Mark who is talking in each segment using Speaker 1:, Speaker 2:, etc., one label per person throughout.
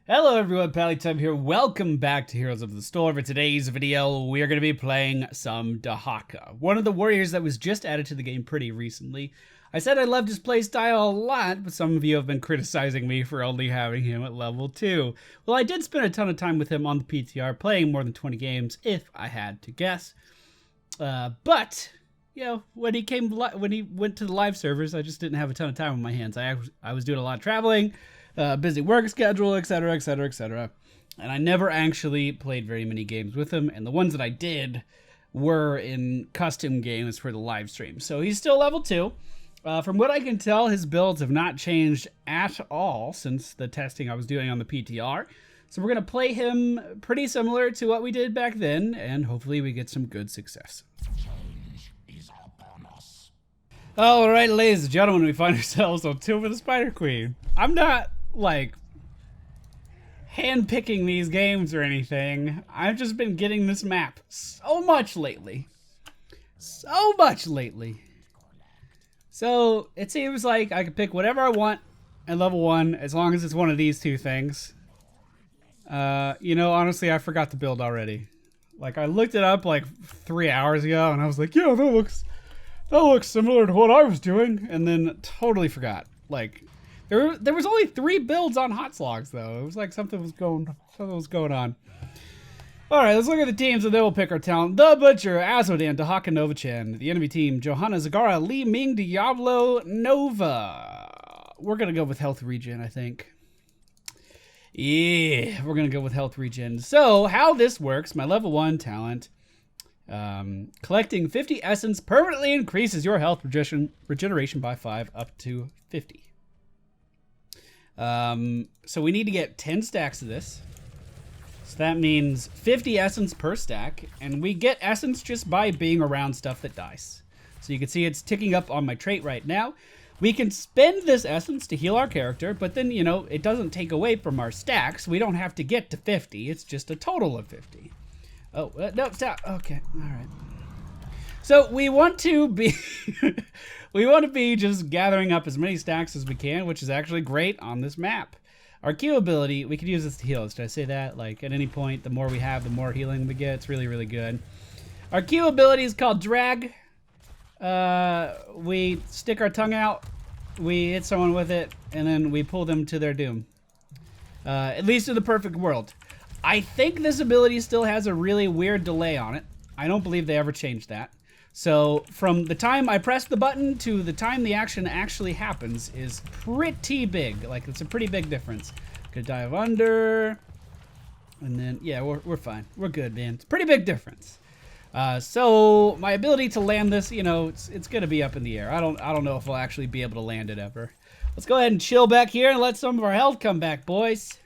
Speaker 1: Hello everyone, MFPallytime here. Welcome back to Heroes of the Storm. For today's video, we are going to be playing some Dehaka, one of the warriors that was just added to the game pretty recently. I said I loved his playstyle a lot, but some of you have been criticizing me for only having him at level 2. Well, I did spend a ton of time with him on the PTR, playing more than 20 games, if I had to guess. But, you know, when he went to the live servers, I just didn't have a ton of time on my hands. I was doing a lot of traveling, busy work schedule, etc., etc., etc. And I never actually played very many games with him, and the ones that I did were in custom games for the live stream. So he's still level 2. From what I can tell, his builds have not changed at all since the testing I was doing on the PTR. So we're going to play him pretty similar to what we did back then, and hopefully we get some good success. Alright, ladies and gentlemen, we find ourselves on Tomb of the Spider Queen. I'm not like hand-picking these games or anything. I've just been getting this map so much lately. So it seems like I can pick whatever I want at level 1 as long as it's one of these two things. You know, honestly, I forgot the build already. Like, I looked it up like 3 hours ago and I was like, yeah, that looks similar to what I was doing, and then totally forgot. Like, there was only 3 builds on Hot Slogs though. It was like something was going on. All right, let's look at the teams and then we'll pick our talent. The Butcher, Azodan, Dehaka, Nova-chan. The enemy team: Johanna, Zagara, Li Ming, Diablo, Nova. We're gonna go with health regen, I think. Yeah, we're gonna go with health regen. So how this works? My level 1 talent. Collecting 50 essence permanently increases your health regeneration by 5 up to 50. So we need to get 10 stacks of this. So that means 50 essence per stack, and we get essence just by being around stuff that dies. So you can see it's ticking up on my trait right now. We can spend this essence to heal our character, but then, you know, it doesn't take away from our stacks. We don't have to get to 50. It's just a total of 50. Oh, no, stop. Okay, all right. So we want to be just gathering up as many stacks as we can, which is actually great on this map. Our Q ability, we could use this to heal. Did I say that? Like, at any point, the more we have, the more healing we get. It's really, really good. Our Q ability is called Drag. We stick our tongue out, we hit someone with it, and then we pull them to their doom. At least in the perfect world. I think this ability still has a really weird delay on it. I don't believe they ever changed that. So from the time I press the button to the time the action actually happens is pretty big. Like, it's a pretty big difference. Could dive under, and then yeah, we're fine. We're good, man. It's a pretty big difference. So my ability to land this, you know, it's gonna be up in the air. I don't know if I'll actually be able to land it ever. Let's go ahead and chill back here and let some of our health come back, boys.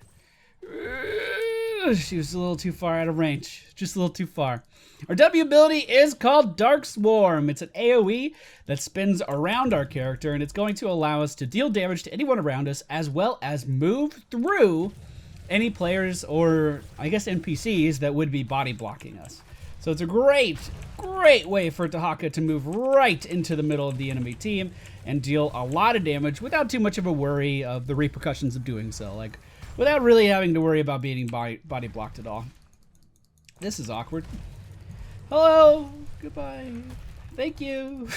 Speaker 1: She was a little too far out of range. Just a little too far. Our W ability is called Dark Swarm. It's an AoE that spins around our character, and it's going to allow us to deal damage to anyone around us, as well as move through any players or, I guess, NPCs that would be body blocking us. So it's a great way for Dehaka to move right into the middle of the enemy team and deal a lot of damage without too much of a worry of the repercussions of doing so. Like, without really having to worry about being body blocked at all. This is awkward. Hello. Goodbye. Thank you.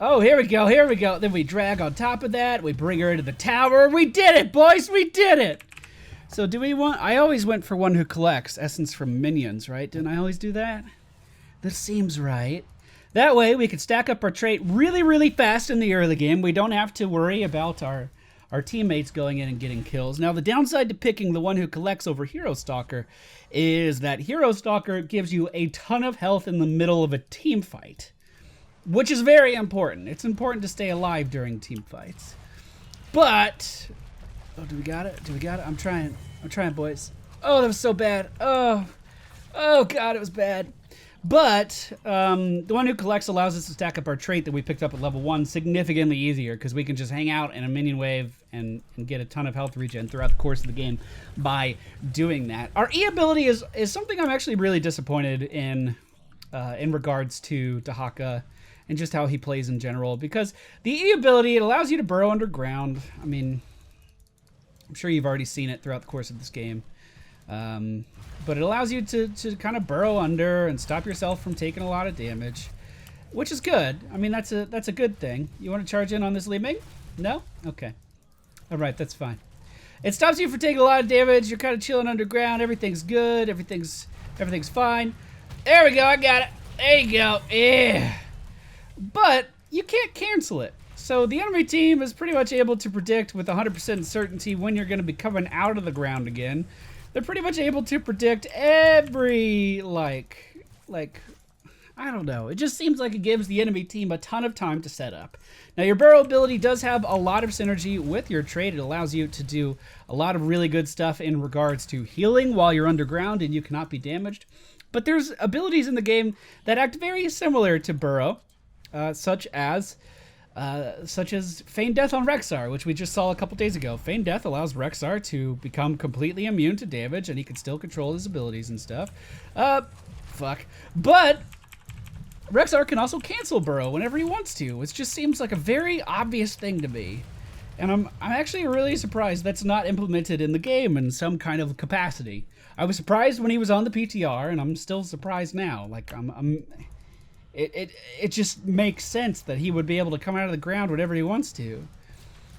Speaker 1: Oh, here we go. Then we drag on top of that. We bring her into the tower. We did it, boys. We did it. So do we want... I always went for one who collects essence from minions, right? Didn't I always do that? This seems right. That way we can stack up our trait really, really fast in the early game. We don't have to worry about our teammates going in and getting kills. Now, the downside to picking the one who collects over Hero Stalker is that Hero Stalker gives you a ton of health in the middle of a team fight, which is very important. It's important to stay alive during team fights. But, oh, do we got it? I'm trying, boys. Oh, that was so bad. Oh God, it was bad. But the one who collects allows us to stack up our trait that we picked up at level 1 significantly easier, because we can just hang out in a minion wave and get a ton of health regen throughout the course of the game by doing that. Our E ability is something I'm actually really disappointed in regards to Dehaka and just how he plays in general, because the E ability, it allows you to burrow underground. I mean, I'm sure you've already seen it throughout the course of this game. But it allows you to kind of burrow under and stop yourself from taking a lot of damage, which is good. I mean, that's a good thing. You want to charge in on this Li Ming? No? Okay. All right, that's fine. It stops you from taking a lot of damage. You're kind of chilling underground. Everything's good. Everything's fine. There we go. I got it. There you go. Yeah. But you can't cancel it. So the enemy team is pretty much able to predict with 100% certainty when you're going to be coming out of the ground again. They're pretty much able to predict every, like, I don't know. It just seems like it gives the enemy team a ton of time to set up. Now, your Burrow ability does have a lot of synergy with your trait. It allows you to do a lot of really good stuff in regards to healing while you're underground and you cannot be damaged. But there's abilities in the game that act very similar to Burrow, such as Feign Death on Rexar, which we just saw a couple days ago. Feign Death allows Rexar to become completely immune to damage, and he can still control his abilities and stuff. But Rexar can also cancel Burrow whenever he wants to. It just seems like a very obvious thing to me. And I'm actually really surprised that's not implemented in the game in some kind of capacity. I was surprised when he was on the PTR, and I'm still surprised now. Like, It just makes sense that he would be able to come out of the ground whenever he wants to.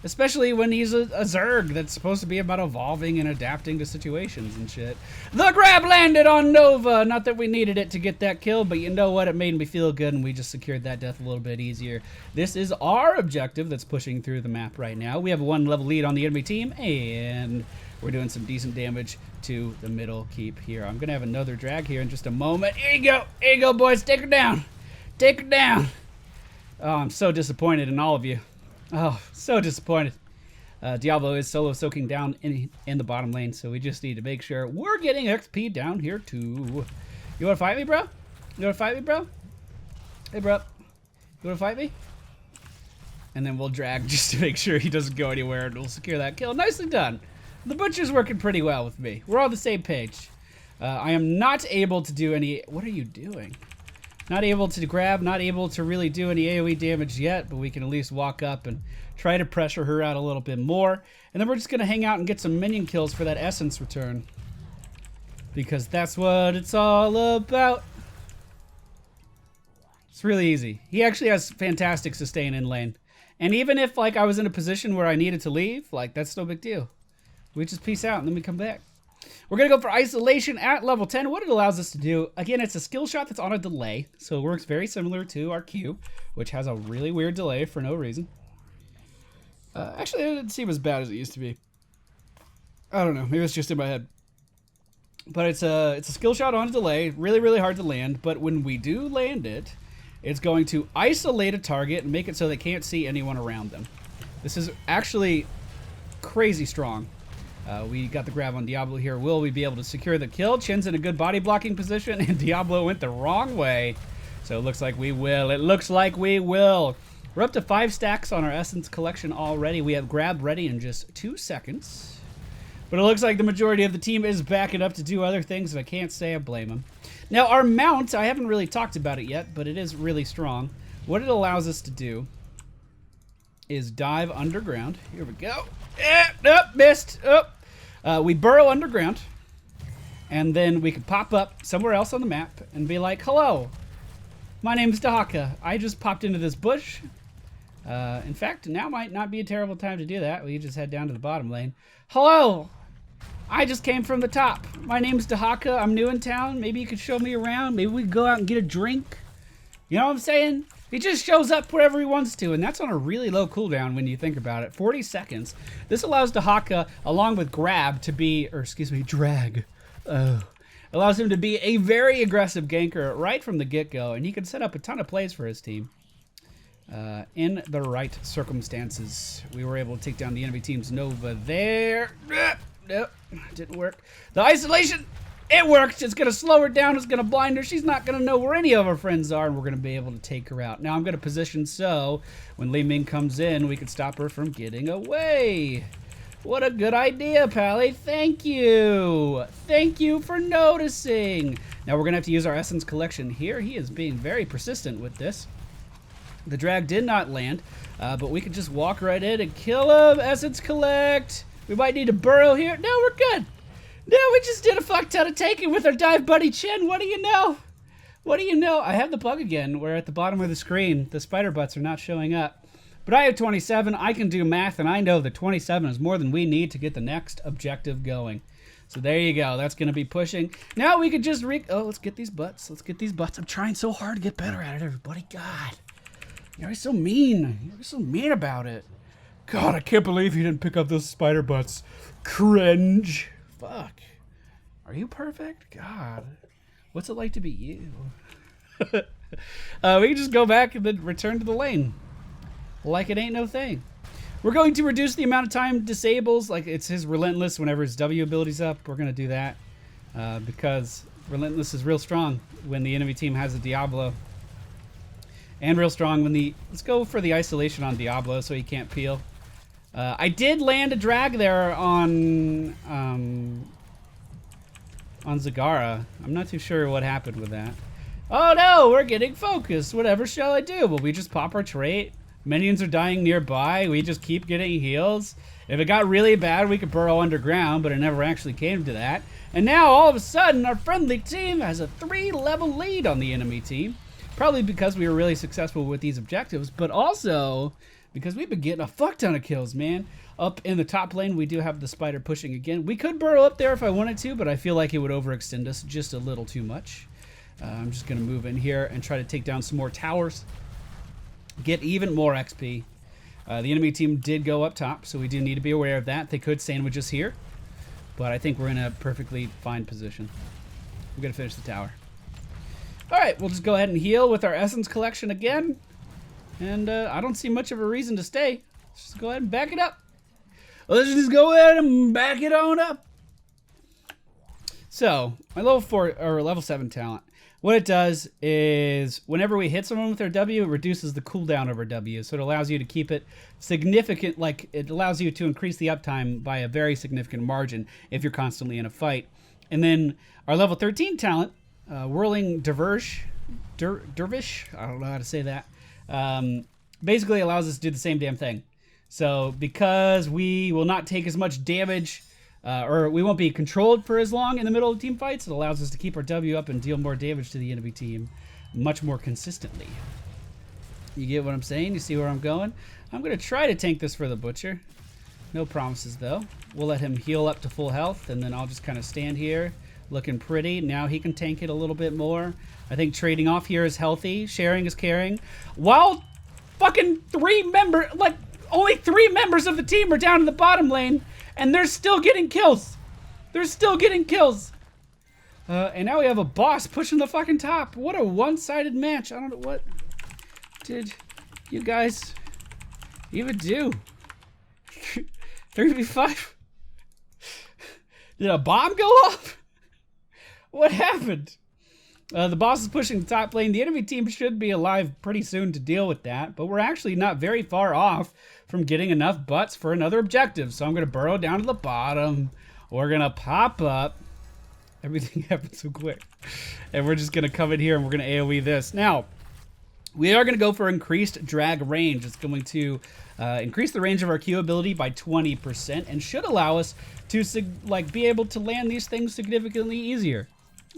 Speaker 1: Especially when he's a Zerg that's supposed to be about evolving and adapting to situations and shit. The grab landed on Nova! Not that we needed it to get that kill, but you know what? It made me feel good and we just secured that death a little bit easier. This is our objective that's pushing through the map right now. We have a 1-level lead on the enemy team, and we're doing some decent damage to the middle keep here. I'm going to have another drag here in just a moment. Here you go! Here you go, boys! Take her down! Take her down! Oh, I'm so disappointed in all of you. Oh, so disappointed. Diablo is solo soaking down in the bottom lane, so we just need to make sure we're getting XP down here too. You wanna fight me, bro? You wanna fight me, bro? Hey, bro. You wanna fight me? And then we'll drag just to make sure he doesn't go anywhere, and we'll secure that kill. Nicely done. The butcher's working pretty well with me. We're on the same page. I am not able to do any... What are you doing? Not able to grab, not able to really do any AoE damage yet, but we can at least walk up and try to pressure her out a little bit more. And then we're just going to hang out and get some minion kills for that essence return. Because that's what it's all about. It's really easy. He actually has fantastic sustain in lane. And even if like I was in a position where I needed to leave, like that's no big deal. We just peace out and then we come back. We're going to go for Isolation at level 10. What it allows us to do, again, it's a skill shot that's on a delay. So it works very similar to our Q, which has a really weird delay for no reason. Actually, it didn't seem as bad as it used to be. I don't know. Maybe it's just in my head. But it's a skill shot on a delay. Really, really hard to land. But when we do land it, it's going to isolate a target and make it so they can't see anyone around them. This is actually crazy strong. We got the grab on Diablo here. Will we be able to secure the kill? Chin's in a good body blocking position, and Diablo went the wrong way. So it looks like we will. It looks like we will. We're up to 5 stacks on our Essence collection already. We have grab ready in just 2 seconds. But it looks like the majority of the team is backing up to do other things, and I can't say I blame them. Now, our mount, I haven't really talked about it yet, but it is really strong. What it allows us to do is dive underground. Here we go. Nope, missed. We burrow underground, and then we can pop up somewhere else on the map and be like, hello, my name's Dehaka. I just popped into this bush. In fact, now might not be a terrible time to do that. We just head down to the bottom lane. Hello, I just came from the top. My name's Dehaka. I'm new in town. Maybe you could show me around. Maybe we could go out and get a drink. You know what I'm saying? He just shows up wherever he wants to, and that's on a really low cooldown when you think about it. 40 seconds. This allows Dehaka, along with grab, to be, or excuse me, drag. Allows him to be a very aggressive ganker right from the get-go, and he can set up a ton of plays for his team. In the right circumstances. We were able to take down the enemy team's Nova there. Nope, didn't work. The isolation! It worked. It's going to slow her down. It's going to blind her. She's not going to know where any of her friends are, and we're going to be able to take her out. Now I'm going to position so when Li Ming comes in, we can stop her from getting away. What a good idea, Pally. Thank you. Thank you for noticing. Now we're going to have to use our Essence collection here. He is being very persistent with this. The drag did not land, but we could just walk right in and kill him. Essence collect. We might need a Burrow here. No, we're good. No, we just did a fuck ton of taking with our dive buddy Chin. What do you know? What do you know? I have the bug again where at the bottom of the screen, the spider butts are not showing up. But I have 27. I can do math, and I know that 27 is more than we need to get the next objective going. So there you go. That's going to be pushing. Now we could just oh, let's get these butts. Let's get these butts. I'm trying so hard to get better at it, everybody. God. You're always so mean. You're always so mean about it. God, I can't believe you didn't pick up those spider butts. Cringe. Fuck. Are you perfect? God. What's it like to be you? We can just go back and then return to the lane. Like it ain't no thing. We're going to reduce the amount of time disables, like it's his Relentless whenever his W ability's up. We're going to do that because Relentless is real strong when the enemy team has a Diablo. And real strong when the... Let's go for the isolation on Diablo so he can't peel. I did land a drag there on Zagara. I'm not too sure what happened with that. Oh no, we're getting focused. Whatever shall I do? Will we just pop our trait? Minions are dying nearby. We just keep getting heals. If it got really bad, we could burrow underground, but it never actually came to that. And now, all of a sudden, our friendly team has a 3-level lead on the enemy team. Probably because we were really successful with these objectives, but also because we've been getting a fuck ton of kills, man. Up in the top lane, we do have the spider pushing again. We could burrow up there if I wanted to, but I feel like it would overextend us just a little too much. I'm just going to move in here and try to take down some more towers. Get even more XP. The enemy team did go up top, so we do need to be aware of that. They could sandwich us here, but I think we're in a perfectly fine position. We're going to finish the tower. All right, we'll just go ahead and heal with our essence collection again. And I don't see much of a reason to stay. Let's just go ahead and back it up. Let's just go ahead and back it on up. So, my level 4 or level 7 talent. What it does is whenever we hit someone with our W, it reduces the cooldown of our W. So it allows you to keep it significant, like it allows you to increase the uptime by a very significant margin if you're constantly in a fight. And then our level 13 talent, Whirling Dervish, I don't know how to say that, basically allows us to do the same damn thing. So because we will not take as much damage, or we won't be controlled for as long in the middle of team fights, it allows us to keep our W up and deal more damage to the enemy team much more consistently. You get what I'm saying? You see where I'm going? I'm going to try to tank this for the Butcher. No promises, though. We'll let him heal up to full health, and then I'll just kind of stand here looking pretty. Now he can tank it a little bit more. I think trading off here is healthy. Sharing is caring. While fucking only 3 members of the team are down in the bottom lane, and they're still getting kills. They're still getting kills. And now we have a boss pushing the fucking top. What a one-sided match. I don't know what did you guys even do. 3v5? Did a bomb go off? What happened? The boss is pushing the top lane. The enemy team should be alive pretty soon to deal with that, but we're actually not very far off from getting enough butts for another objective. So I'm going to burrow down to the bottom. We're going to pop up. Everything happened so quick. And we're just going to come in here and we're going to AoE this. Now, we are going to go for increased drag range. It's going to increase the range of our Q ability by 20% and should allow us to be able to land these things significantly easier.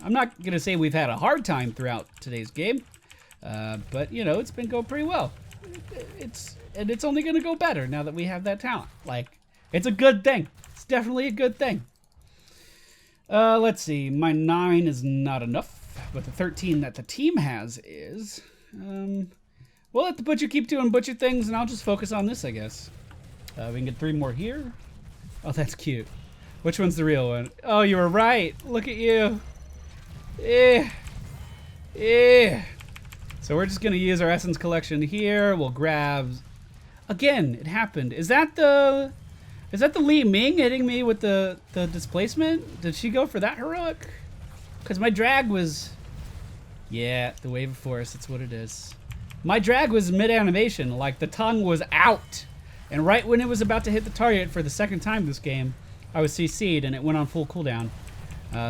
Speaker 1: I'm not going to say we've had a hard time throughout today's game, but, you know, it's been going pretty well. And it's only going to go better now that we have that talent. Like, it's a good thing. It's definitely a good thing. Let's see. My 9 is not enough, but the 13 that the team has is. We'll let the Butcher keep doing Butcher things, and I'll just focus on this, I guess. We can get 3 more here. Oh, that's cute. Which one's the real one? Oh, you were right. Look at you. So we're just gonna use our essence collection here. We'll grab. Again, it happened. Is that the Li Ming hitting me with the displacement? Did she go for that heroic? Because my drag was. Yeah, the Wave of Force. That's what it is. My drag was mid-animation. Like the tongue was out, and right when it was about to hit the target for the second time this game, I was CC'd and it went on full cooldown.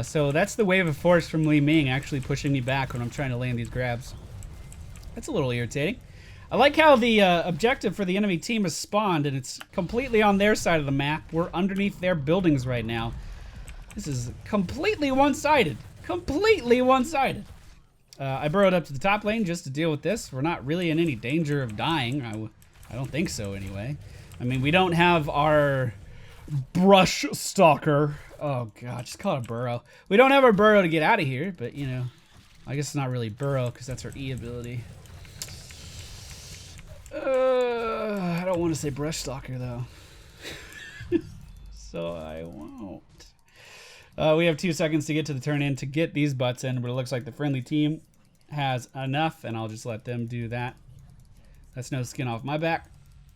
Speaker 1: So that's the Wave of Force from Li Ming actually pushing me back when I'm trying to land these grabs. That's a little irritating. I like how the objective for the enemy team is spawned, and it's completely on their side of the map. We're underneath their buildings right now. This is completely one-sided. Completely one-sided. I burrowed up to the top lane just to deal with this. We're not really in any danger of dying. I don't think so, anyway. I mean, we don't have our brush stalker. Oh, God, just call it a burrow. We don't have our burrow to get out of here, but, you know, I guess it's not really burrow because that's our E ability. I don't want to say brush stalker, though. So I won't. We have 2 seconds to get to the turn in to get these butts in, but it looks like the friendly team has enough, and I'll just let them do that. That's no skin off my back.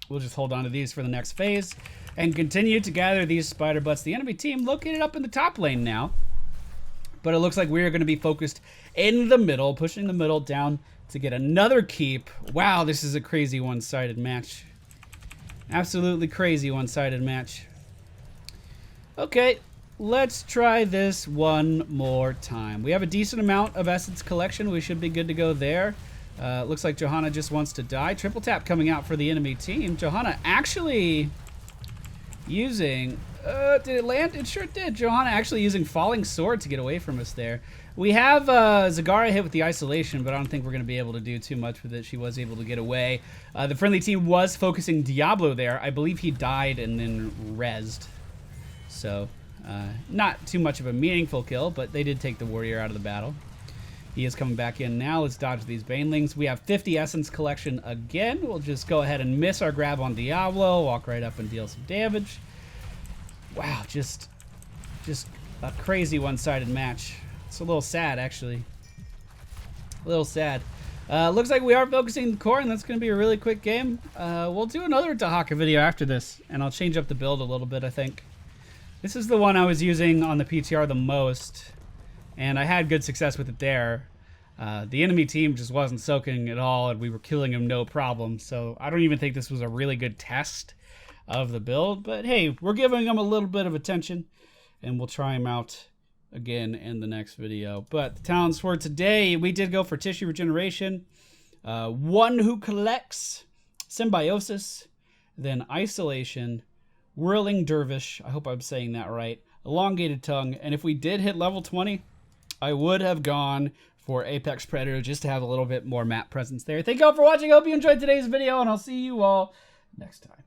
Speaker 1: We'll just hold on to these for the next phase and continue to gather these spider butts. The enemy team located up in the top lane now, but it looks like we're going to be focused in the middle, pushing the middle down to get another keep. Wow, this is a crazy one-sided match. Absolutely crazy one-sided match. Okay, let's try this one more time. We have a decent amount of essence collection. We should be good to go there. Looks like Johanna just wants to die. Triple tap coming out for the enemy team. Johanna actually using... did it land? It sure did. Johanna actually using Falling Sword to get away from us there. We have Zagara hit with the isolation, but I don't think we're going to be able to do too much with it. She was able to get away. The friendly team was focusing Diablo there. I believe he died and then rezzed. So, not too much of a meaningful kill, but they did take the warrior out of the battle. He is coming back in now. Let's dodge these banelings. We have 50 essence collection again. We'll just go ahead and miss our grab on Diablo, walk right up and deal some damage. Wow, just a crazy one-sided match. It's a little sad, actually. A little sad. Looks like we are focusing the core, and that's going to be a really quick game. We'll do another Dehaka video after this, and I'll change up the build a little bit, I think. This is the one I was using on the PTR the most, and I had good success with it there. The enemy team just wasn't soaking at all, and we were killing them no problem. So I don't even think this was a really good test of the build. But hey, we're giving them a little bit of attention, and we'll try them out again in the next video. But the talents for today, we did go for tissue regeneration, one who collects, symbiosis, then isolation, whirling dervish, I hope I'm saying that right, elongated tongue, and if we did hit level 20, I would have gone for Apex Predator just to have a little bit more map presence there. Thank you all for watching. I hope you enjoyed today's video, and I'll see you all next time.